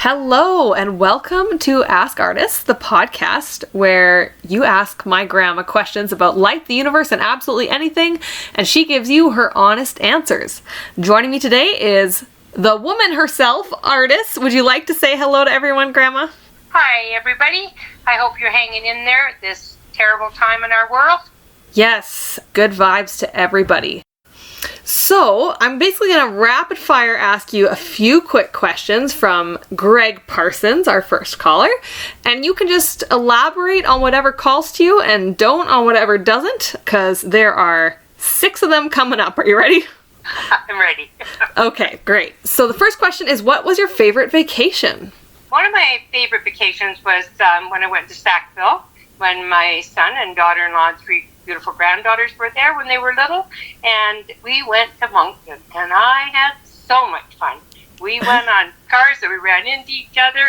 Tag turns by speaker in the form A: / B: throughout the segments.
A: Hello and welcome to Ask Ardyce, the podcast where you ask my grandma questions about life, the universe, and absolutely anything, and she gives you her honest answers. Joining me today is the woman herself, Ardyce. Would you like to say hello to everyone, Grandma?
B: Hi, everybody. I hope you're hanging in there at this terrible time in our world.
A: Yes, good vibes to everybody. So, I'm basically going to rapid fire ask you a few quick questions from Greg Parsons, our first caller, and you can just elaborate on whatever calls to you and don't on whatever doesn't, because there are 6 of them coming up. Are you ready?
B: I'm ready.
A: Okay, great. So the first question is, what was your favorite vacation?
B: One of my favorite vacations was when I went to Sackville, when my son and daughter-in-law and 3 beautiful granddaughters were there when they were little, and we went to Moncton, and I had so much fun. We went on cars that we ran into each other.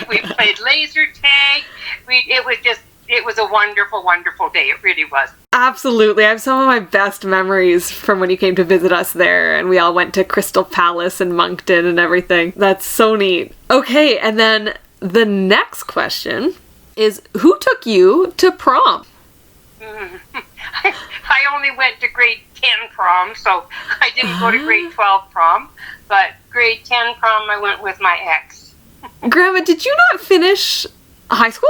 B: We played laser tag. It was a wonderful, wonderful day. It really was.
A: Absolutely. I have some of my best memories from when you came to visit us there, and we all went to Crystal Palace and Moncton and everything. That's so neat. Okay, and then the next question is, who took you to prom?
B: I only went to grade 10 prom, so I didn't go to grade 12 prom, but grade 10 prom I went with my ex.
A: Grandma, did you not finish high school?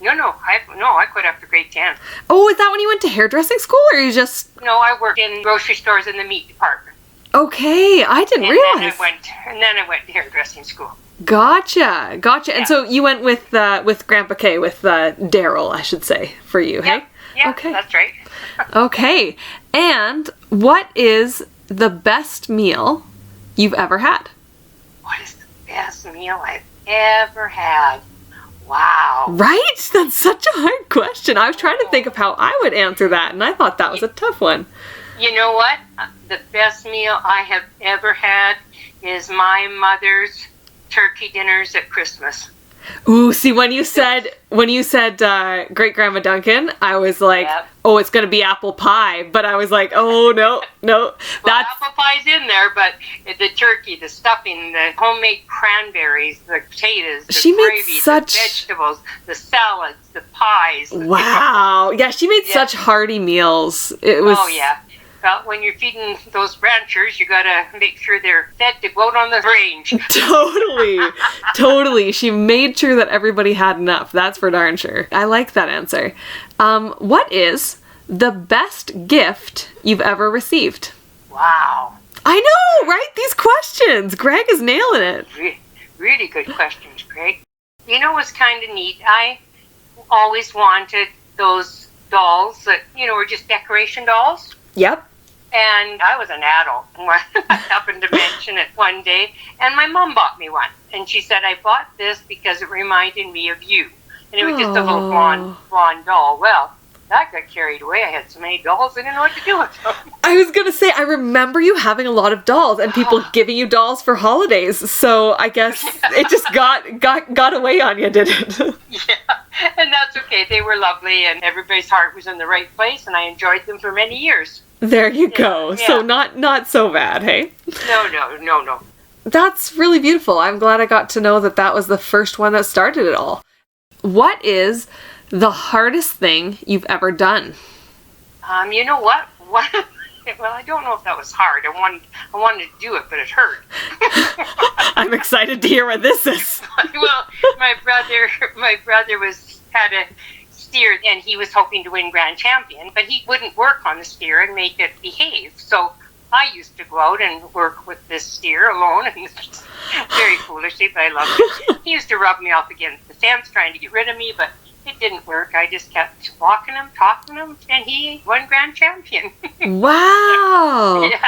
B: No, I quit after grade 10.
A: Oh, is that when you went to hairdressing school, or you just...
B: No, I worked in grocery stores in the meat department.
A: Okay, I didn't realize.
B: And then I went to hairdressing school.
A: Gotcha.
B: Yeah.
A: And so you went with Grandpa K, with Daryl, I should say, for you, hey?
B: Yeah,
A: okay.
B: That's right.
A: Okay, and what is the best meal you've ever had?
B: What is the best meal I've ever had? Wow.
A: Right? That's such a hard question. I was trying to think of how I would answer that, and I thought that was a tough one.
B: You know what? The best meal I have ever had is my mother's turkey dinners at Christmas.
A: Ooh, see, when you said Great Grandma Duncan, I was like,
B: Yep.
A: Oh, it's gonna be apple pie, but I was like, oh no,
B: Well, apple pie's in there, but the turkey, the stuffing, the homemade cranberries, the potatoes, the gravy, the vegetables, the salads, the pies.
A: Wow, yeah, she made such hearty meals. It was.
B: Oh yeah. Well, when you're feeding those ranchers, you gotta make sure they're fed to go out on the range.
A: Totally. She made sure that everybody had enough. That's for darn sure. I like that answer. What is the best gift you've ever received?
B: Wow.
A: I know, right? These questions. Greg is nailing it.
B: Really good questions, Greg. You know what's kind of neat? I always wanted those dolls that, were just decoration dolls.
A: Yep.
B: And I was an adult when I happened to mention it one day, and my mom bought me one. And she said, I bought this because it reminded me of you. And it was just a little blonde doll. Well, that got carried away. I had so many dolls, I didn't know what to do with them.
A: I was going to say, I remember you having a lot of dolls and people giving you dolls for holidays. So I guess it just got away on you, did it?
B: Yeah, and that's okay. They were lovely, and everybody's heart was in the right place, and I enjoyed them for many years.
A: There you go.
B: Yeah.
A: So not so bad, hey?
B: No.
A: That's really beautiful. I'm glad I got to know that was the first one that started it all. What is the hardest thing you've ever done?
B: You know what? Well, I don't know if that was hard. I wanted to do it, but it hurt.
A: I'm excited to hear what this is.
B: Well, my brother had a steer, and he was hoping to win grand champion, but he wouldn't work on the steer and make it behave. So I used to go out and work with this steer alone, and very foolishly, but I loved it. He used to rub me up against the fence trying to get rid of me, but it didn't work. I just kept walking him, talking him, and he won grand champion.
A: Wow.
B: Yeah.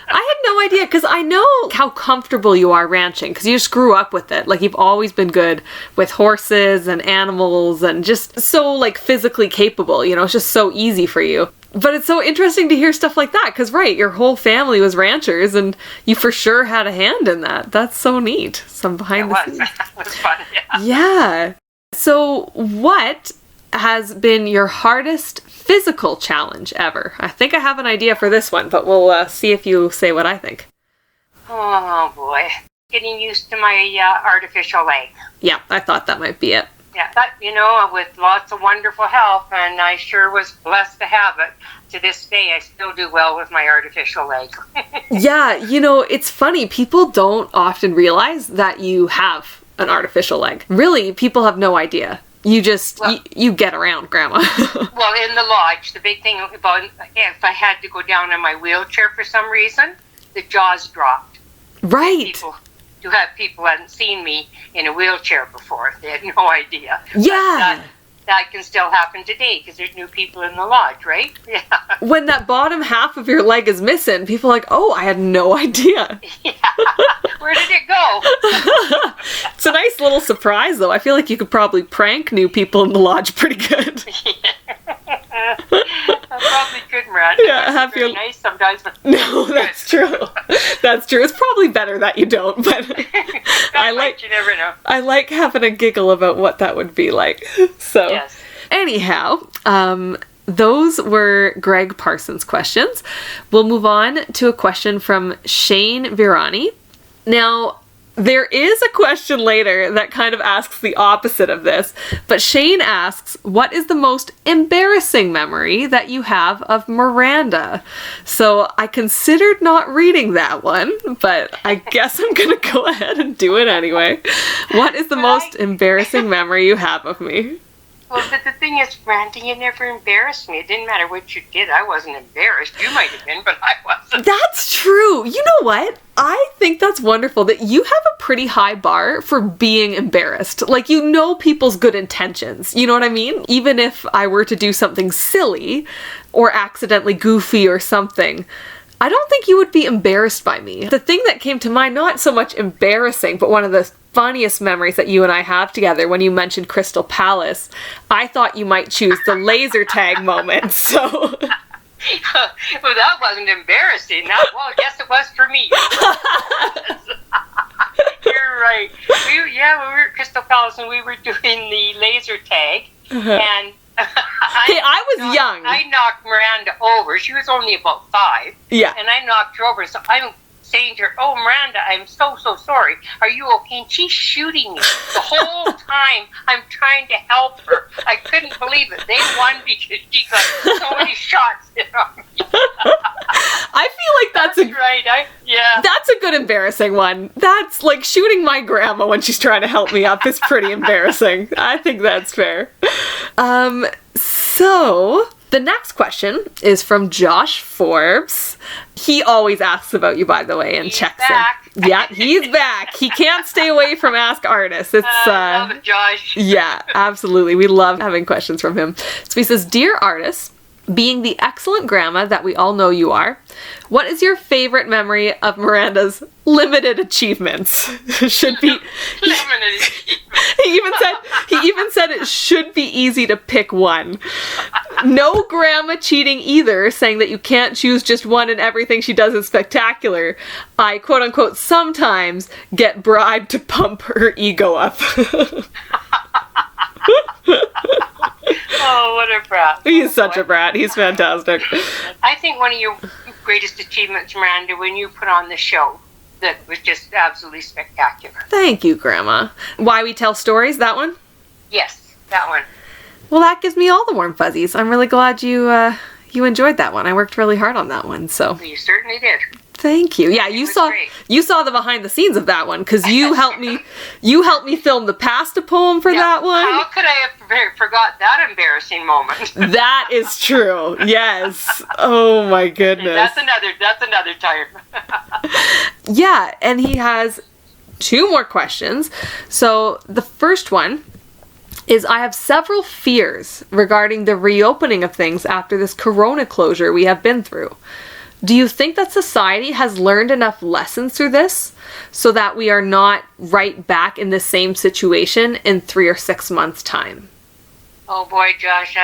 A: I had no idea, because I know how comfortable you are ranching, because you just grew up with it. Like, you've always been good with horses and animals and just so, like, physically capable. It's just so easy for you. But it's so interesting to hear stuff like that, because, right, your whole family was ranchers, and you for sure had a hand in that. That's so neat. Some behind the scenes.
B: It was fun, yeah.
A: Yeah. So, what has been your hardest physical challenge ever? I think I have an idea for this one, but we'll see if you say what I think.
B: Oh, boy. getting used to my artificial leg.
A: Yeah, I thought that might be it.
B: Yeah, but, with lots of wonderful help, and I sure was blessed to have it. To this day, I still do well with my artificial leg.
A: Yeah, it's funny. People don't often realize that you have an artificial leg. Really, people have no idea. You just, you get around, Grandma.
B: Well, in the lodge, the big thing about if I had to go down in my wheelchair for some reason, the jaws dropped.
A: Right.
B: People hadn't seen me in a wheelchair before. They had no idea.
A: Yeah.
B: That can still happen today because there's new people in the lodge, right? Yeah.
A: When that bottom half of your leg is missing, people are like, oh, I had no idea.
B: Yeah. Where did it go?
A: It's a nice little surprise, though. I feel like you could probably prank new people in the lodge pretty good.
B: I probably could, Miranda.
A: Yeah, have
B: very nice sometimes.
A: No, that's true. That's true. It's probably better that you don't, but
B: you never know.
A: I like having a giggle about what that would be like. So,
B: yes.
A: Anyhow, those were Greg Parsons' questions. We'll move on to a question from Shane Virani. Now, there is a question later that kind of asks the opposite of this, but Shane asks, what is the most embarrassing memory that you have of Miranda? So I considered not reading that one, but I guess I'm going to go ahead and do it anyway. What is the most embarrassing memory you have of me?
B: Well, but the thing is, Miranda, you never embarrassed me. It didn't matter what you did. I wasn't embarrassed. You might have been, but I wasn't.
A: That's true. You know what? I think that's wonderful that you have a pretty high bar for being embarrassed. Like, people's good intentions. You know what I mean? Even if I were to do something silly or accidentally goofy or something, I don't think you would be embarrassed by me. The thing that came to mind, not so much embarrassing, but one of the funniest memories that you and I have together when you mentioned Crystal Palace, I thought you might choose the laser tag moment, so...
B: Well, that wasn't embarrassing. Well, yes, it was for me. You're right. We were at Crystal Palace and we were doing the laser tag, and
A: I was young.
B: I knocked Miranda over. She was only about 5.
A: Yeah.
B: And I knocked her over. So I'm saying to her, "Oh, Miranda, I'm so sorry. Are you okay?" And she's shooting me the whole time. I'm trying to help her. I couldn't believe it. They won because she got so many shots in on me.
A: I feel like that's
B: right.
A: That's a good embarrassing one. That's like shooting my grandma when she's trying to help me up is pretty embarrassing. I think that's fair. So the next question is from Josh Forbes. He always asks about you, by the way, and
B: he's
A: checks
B: back.
A: in. Yeah, he's back. He can't stay away from Ask Ardyce.
B: I love it, Josh.
A: Yeah, absolutely. We love having questions from him. So he says, Dear Ardyce, being the excellent grandma that we all know you are, what is your favorite memory of Miranda's limited achievements? Should be
B: Limited achievements.
A: He even said it should be easy to pick one. No grandma cheating either, saying that you can't choose just one and everything she does is spectacular. I quote unquote sometimes get bribed to pump her ego up.
B: Oh, what a brat.
A: He's such a brat. He's fantastic.
B: I think one of your greatest achievements, Miranda, when you put on the show, that was just absolutely spectacular.
A: Thank you, Grandma. Why We Tell Stories, that one?
B: Yes, that one.
A: Well, that gives me all the warm fuzzies. I'm really glad you enjoyed that one. I worked really hard on that one, so.
B: You certainly did.
A: Thank you. Yeah, you saw the behind the scenes of that one because you helped me film the pasta poem for that one.
B: How could I have forgot that embarrassing moment?
A: That is true. Yes. Oh my goodness.
B: That's another time.
A: Yeah, and he has 2 more questions. So the first one is, I have several fears regarding the reopening of things after this corona closure we have been through. Do you think that society has learned enough lessons through this so that we are not right back in the same situation in 3 or 6 months' time?
B: Oh boy, Josh,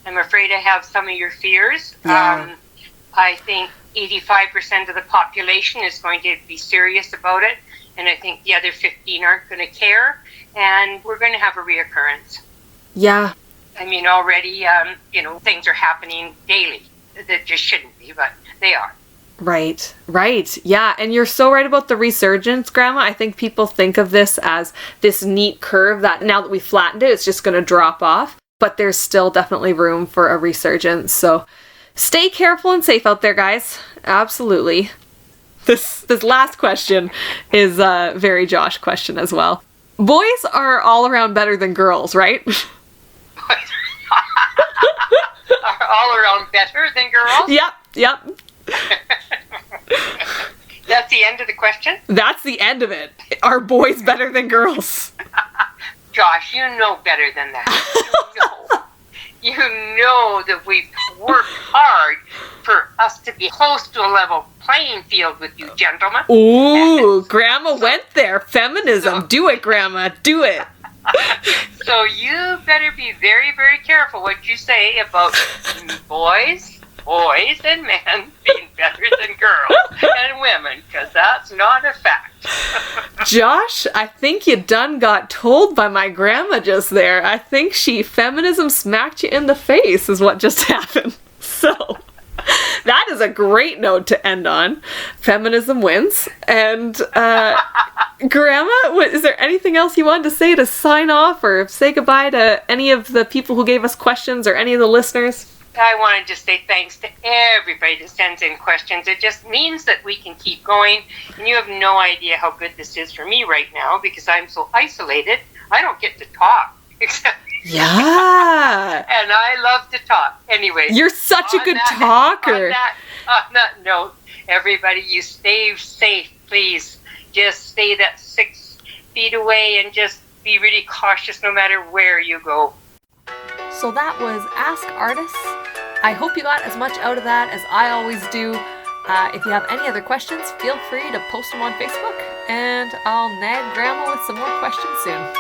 B: I'm afraid I have some of your fears.
A: Yeah.
B: I think 85% of the population is going to be serious about it, and I think the other 15 aren't going to care, and we're going to have a reoccurrence.
A: Yeah.
B: I mean, already, things are happening daily that just shouldn't be, but they are.
A: Right. Yeah, and you're so right about the resurgence, Grandma. I think people think of this as this neat curve that now that we flattened it, it's just going to drop off. But there's still definitely room for a resurgence. So stay careful and safe out there, guys. Absolutely. This last question is a very Josh question as well. Boys are all around better than girls, right?
B: Are all around better than girls?
A: Yep.
B: That's the end of the question?
A: That's the end of it. Are boys better than girls?
B: Josh, you know better than that. You know that we've worked hard for us to be close to a level playing field with you gentlemen.
A: Ooh, Grandma went there. Feminism. Do it, Grandma. Do it.
B: So you better be very, very careful what you say about boys and men being better than girls and women, because that's not a fact.
A: Josh, I think you done got told by my grandma just there. I think feminism smacked you in the face is what just happened. So that is a great note to end on. Feminism wins. And Grandma, is there anything else you wanted to say to sign off or say goodbye to any of the people who gave us questions or any of the listeners?
B: I wanted to say thanks to everybody that sends in questions. It just means that we can keep going. And you have no idea how good this is for me right now because I'm so isolated. I don't get to talk.
A: Yeah.
B: And I love to talk. Anyway.
A: You're such a good talker.
B: On that note, everybody, you stay safe, please. Just stay that 6 feet away and just be really cautious no matter where you go.
A: So that was Ask Ardyce. I hope you got as much out of that as I always do. If you have any other questions, feel free to post them on Facebook, and I'll nag Grandma with some more questions soon.